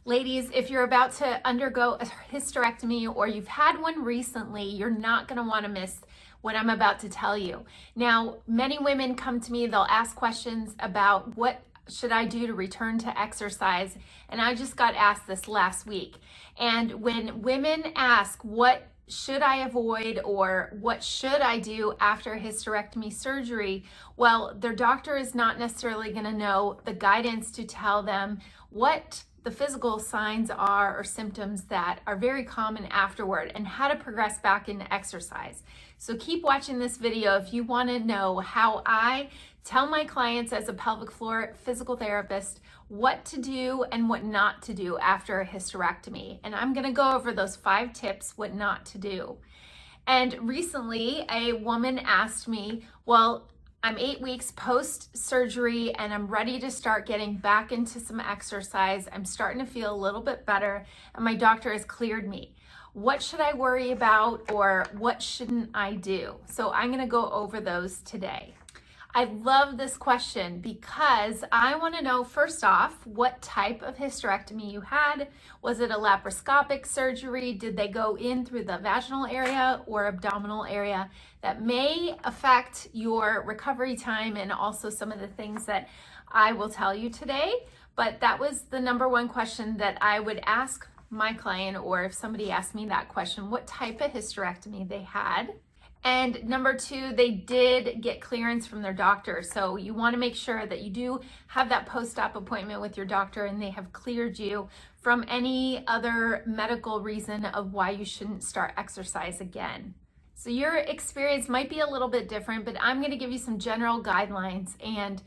Ladies, if you're about to undergo a hysterectomy or you've had one recently, you're not going to want to miss what I'm about to tell you. Now, many women come to me, they'll ask questions about what should I do to return to exercise? And I just got asked this last week. And when women ask what should I avoid or what should I do after hysterectomy surgery, well, their doctor is not necessarily going to know the guidance to tell them what the physical signs are or symptoms that are very common afterward and how to progress back into exercise. So keep watching this video if you want to know how I tell my clients as a pelvic floor physical therapist what to do and what not to do after a hysterectomy. And I'm going to go over those 5 tips, what not to do. And recently a woman asked me, well, I'm 8 weeks post-surgery and I'm ready to start getting back into some exercise. I'm starting to feel a little bit better and my doctor has cleared me. What should I worry about or what shouldn't I do? So I'm going to go over those today. I love this question because I want to know, first off, what type of hysterectomy you had. Was it a laparoscopic surgery? Did they go in through the vaginal area or abdominal area? That may affect your recovery time and also some of the things that I will tell you today. But that was the number one question that I would ask my client, or if somebody asked me that question, what type of hysterectomy they had. And number 2, they did get clearance from their doctor. So you want to make sure that you do have that post-op appointment with your doctor and they have cleared you from any other medical reason of why you shouldn't start exercise again. So your experience might be a little bit different, but I'm going to give you some general guidelines and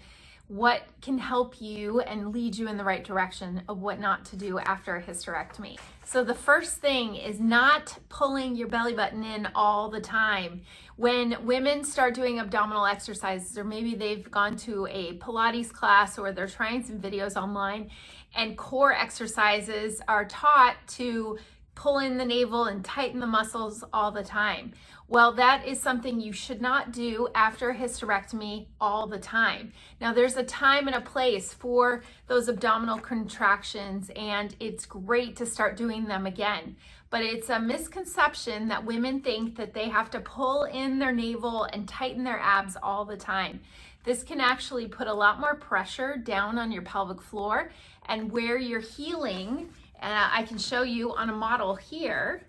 what can help you and lead you in the right direction of what not to do after a hysterectomy. So the first thing is not pulling your belly button in all the time. When women start doing abdominal exercises, or maybe they've gone to a Pilates class or they're trying some videos online, and core exercises are taught to pull in the navel and tighten the muscles all the time. Well, that is something you should not do after a hysterectomy all the time. Now, there's a time and a place for those abdominal contractions, and it's great to start doing them again. But it's a misconception that women think that they have to pull in their navel and tighten their abs all the time. This can actually put a lot more pressure down on your pelvic floor, and where you're healing, I can show you on a model here.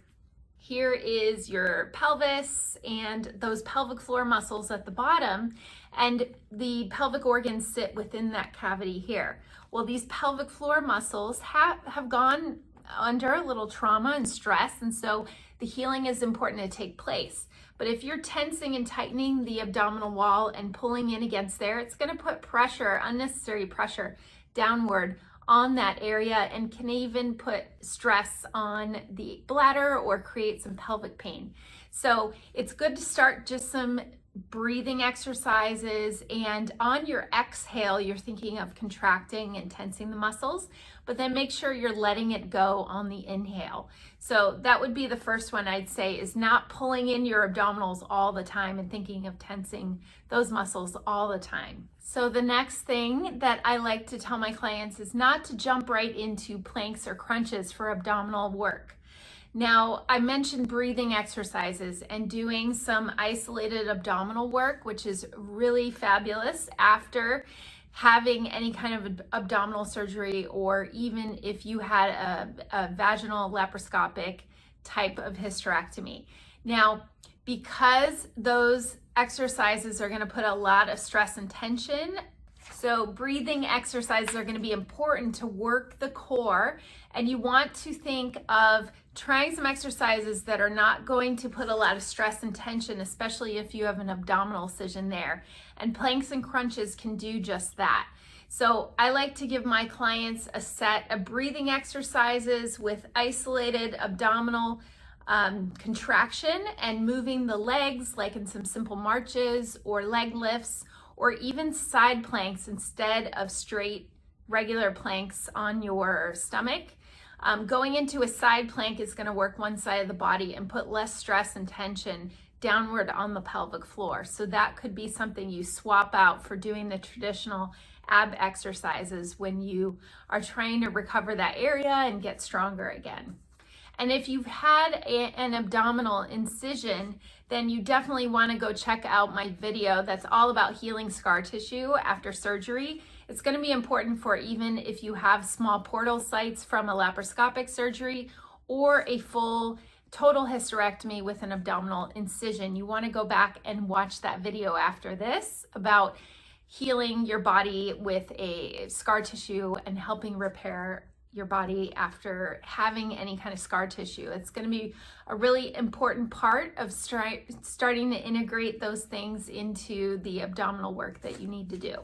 Here is your pelvis and those pelvic floor muscles at the bottom, and the pelvic organs sit within that cavity here. Well, these pelvic floor muscles have gone under a little trauma and stress, and so the healing is important to take place. But if you're tensing and tightening the abdominal wall and pulling in against there, it's going to put pressure, unnecessary pressure, downward on that area, and can even put stress on the bladder or create some pelvic pain. So it's good to start just some breathing exercises, and on your exhale you're thinking of contracting and tensing the muscles, but then make sure you're letting it go on the inhale. So that would be the first one I'd say, is not pulling in your abdominals all the time and thinking of tensing those muscles all the time. So the next thing that I like to tell my clients is not to jump right into planks or crunches for abdominal work. Now, I mentioned breathing exercises and doing some isolated abdominal work, which is really fabulous after having any kind of abdominal surgery, or even if you had a vaginal laparoscopic type of hysterectomy. Now, because those exercises are going to put a lot of stress and tension, so breathing exercises are going to be important to work the core, and you want to think of trying some exercises that are not going to put a lot of stress and tension, especially if you have an abdominal incision there. And planks and crunches can do just that. So I like to give my clients a set of breathing exercises with isolated abdominal contraction and moving the legs, like in some simple marches or leg lifts, or even side planks instead of straight regular planks on your stomach. Going into a side plank is going to work one side of the body and put less stress and tension downward on the pelvic floor. So that could be something you swap out for doing the traditional ab exercises when you are trying to recover that area and get stronger again. And if you've had an abdominal incision, then you definitely want to go check out my video that's all about healing scar tissue after surgery. It's going to be important for even if you have small portal sites from a laparoscopic surgery or a full total hysterectomy with an abdominal incision. You want to go back and watch that video after this about healing your body with a scar tissue and helping repair your body after having any kind of scar tissue. It's going to be a really important part of starting to integrate those things into the abdominal work that you need to do.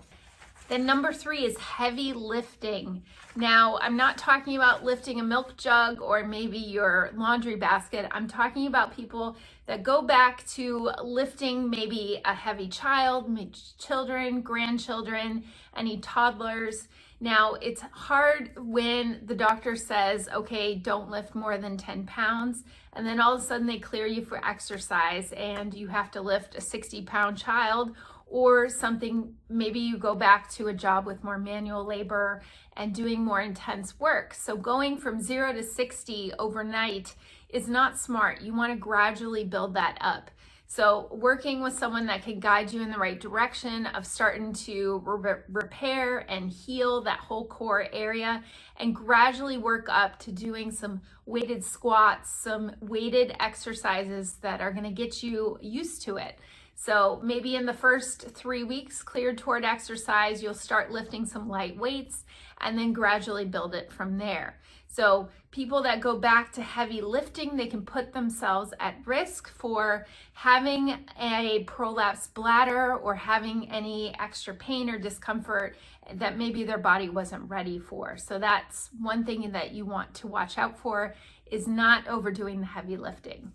Then number 3 is heavy lifting. Now, I'm not talking about lifting a milk jug or maybe your laundry basket. I'm talking about people that go back to lifting maybe a heavy child, maybe children, grandchildren, any toddlers. Now, it's hard when the doctor says, okay, don't lift more than 10 pounds, and then all of a sudden they clear you for exercise and you have to lift a 60-pound child or something. Maybe you go back to a job with more manual labor and doing more intense work. So going from 0 to 60 overnight is not smart. You want to gradually build that up. So working with someone that can guide you in the right direction of starting to repair and heal that whole core area and gradually work up to doing some weighted squats, some weighted exercises that are going to get you used to it. So maybe in the first 3 weeks cleared toward exercise, you'll start lifting some light weights and then gradually build it from there. So people that go back to heavy lifting, they can put themselves at risk for having a prolapse bladder or having any extra pain or discomfort that maybe their body wasn't ready for. So that's one thing that you want to watch out for, is not overdoing the heavy lifting.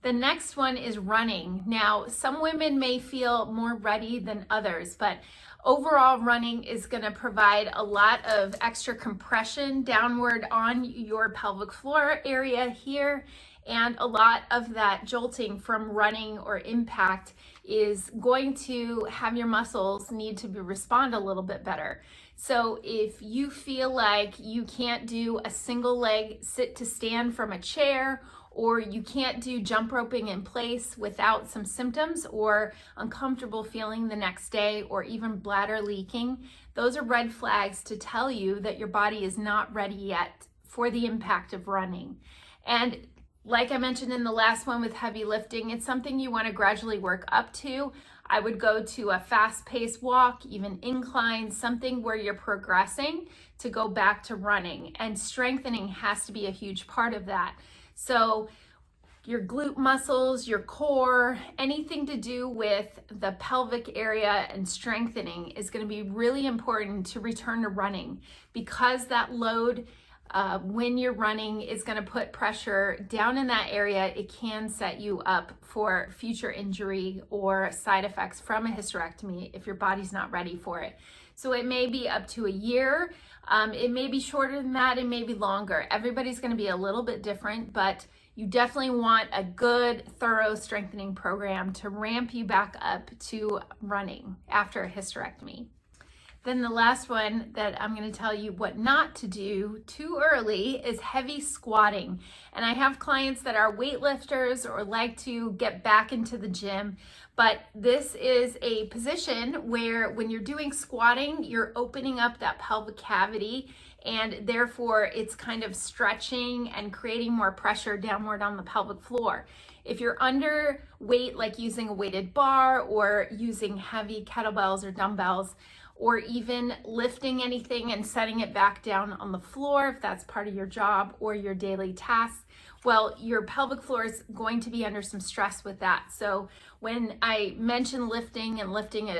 The next one is running. Now, some women may feel more ready than others, but overall running is going to provide a lot of extra compression downward on your pelvic floor area here, and a lot of that jolting from running or impact is going to have your muscles need to respond a little bit better. So if you feel like you can't do a single leg sit to stand from a chair, or you can't do jump roping in place without some symptoms or uncomfortable feeling the next day, or even bladder leaking, those are red flags to tell you that your body is not ready yet for the impact of running. And like I mentioned in the last one with heavy lifting, it's something you want to gradually work up to. I would go to a fast-paced walk, even incline, something where you're progressing to go back to running. And strengthening has to be a huge part of that. So your glute muscles, your core, anything to do with the pelvic area and strengthening is going to be really important to return to running, because that load when you're running is going to put pressure down in that area. It can set you up for future injury or side effects from a hysterectomy if your body's not ready for it. So it may be up to a year. It may be shorter than that. It may be longer. Everybody's going to be a little bit different, but you definitely want a good, thorough strengthening program to ramp you back up to running after a hysterectomy. Then the last one that I'm going to tell you what not to do too early is heavy squatting. And I have clients that are weightlifters or like to get back into the gym, but this is a position where when you're doing squatting, you're opening up that pelvic cavity, and therefore it's kind of stretching and creating more pressure downward on the pelvic floor. If you're underweight, like using a weighted bar or using heavy kettlebells or dumbbells, or even lifting anything and setting it back down on the floor, if that's part of your job or your daily tasks, well, your pelvic floor is going to be under some stress with that. So when I mention lifting and lifting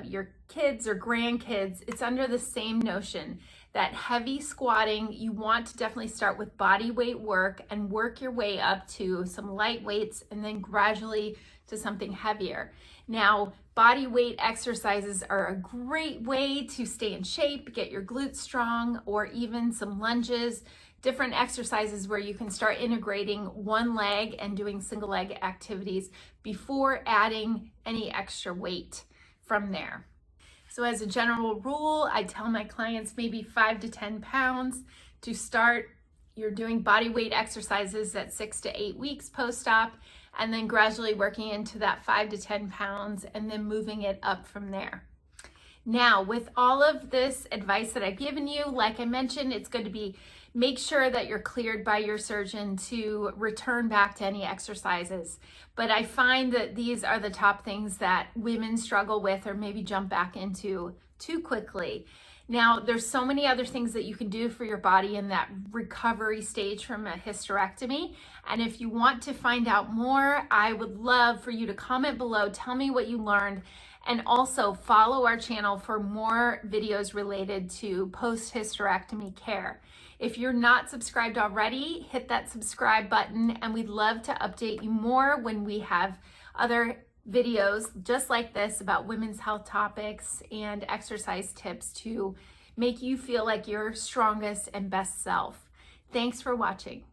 your kids or grandkids, it's under the same notion that heavy squatting, you want to definitely start with body weight work and work your way up to some light weights and then gradually to something heavier. Now, body weight exercises are a great way to stay in shape, get your glutes strong, or even some lunges, different exercises where you can start integrating one leg and doing single leg activities before adding any extra weight from there. So as a general rule, I tell my clients maybe 5 to 10 pounds to start. You're doing body weight exercises at 6 to 8 weeks post-op, and then gradually working into that 5 to 10 pounds and then moving it up from there. Now, with all of this advice that I've given you, like I mentioned, it's going to be make sure that you're cleared by your surgeon to return back to any exercises. But I find that these are the top things that women struggle with or maybe jump back into too quickly. Now, there's so many other things that you can do for your body in that recovery stage from a hysterectomy. And if you want to find out more, I would love for you to comment below, tell me what you learned, and also follow our channel for more videos related to post-hysterectomy care. If you're not subscribed already, hit that subscribe button, and we'd love to update you more when we have other videos just like this about women's health topics and exercise tips to make you feel like your strongest and best self. Thanks for watching.